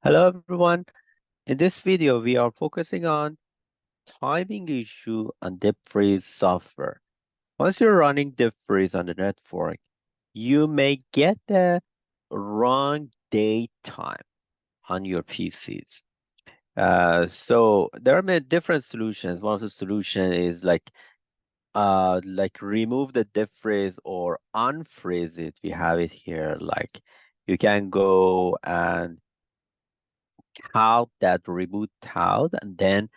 Hello everyone. In this video, we are focusing on timing issue on DeepFreeze software. Once you're running DeepFreeze on the network, you may get the wrong date time on your PCs. So there are many different solutions. One of the solutions is like remove the DeepFreeze or unfreeze it. We have it here. Like you can go and tout that reboot tout and then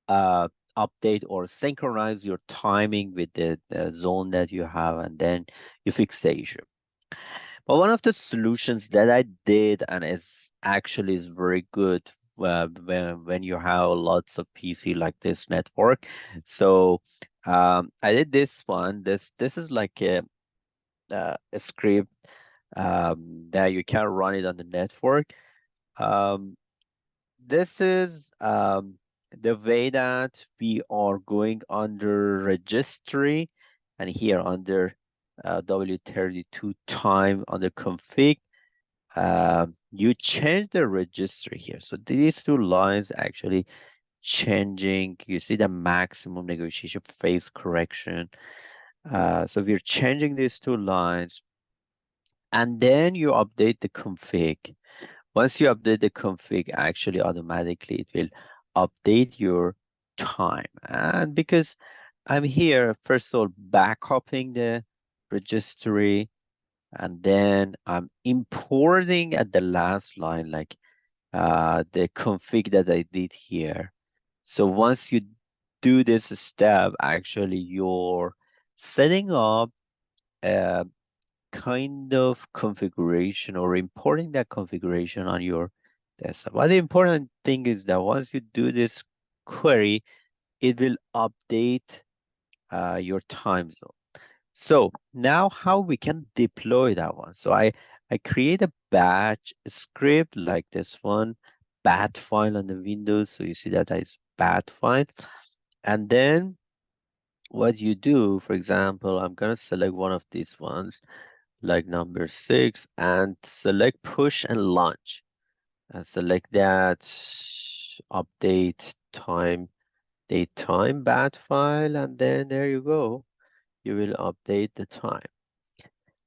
uh, update or synchronize your timing with the zone that you have, and then you fix the issue. But one of the solutions that I did and is very good when you have lots of PC like this network. So I did this one. This is like a script that you can run it on the network. Um, This is the way that we are going under registry, and here under W32 time under config, you change the registry here. So these two lines actually changing. You see the maximum negotiation phase correction. So we're changing these two lines, and then you update the config. Once you update the config, actually automatically it will update your time. And because I'm here, first of all, backupping the registry, and then I'm importing at the last line, like the config that I did here. So once you do this step, actually you're setting up a kind of configuration or importing that configuration on your desktop. But the important thing is that once you do this query, it will update your time zone. So now how we can deploy that one. So I create a batch script like this one, bat file on the Windows. So you see that is bat file. And then what you do, for example, I'm going to select one of these ones, like number 6, and select push and launch. And select that update time, date time bat file, and then there you go. You will update the time.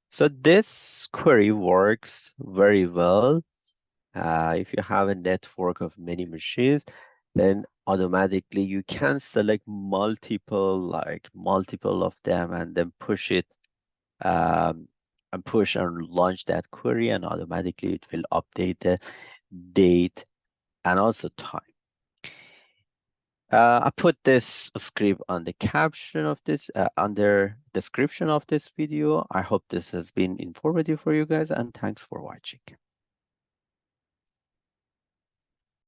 So this query works very well. If you have a network of many machines, then automatically you can select multiple of them, and then push it um, and push and launch that query, and automatically it will update the date and also time. I put this script on the caption of this, under description of this video. I hope this has been informative for you guys, and thanks for watching.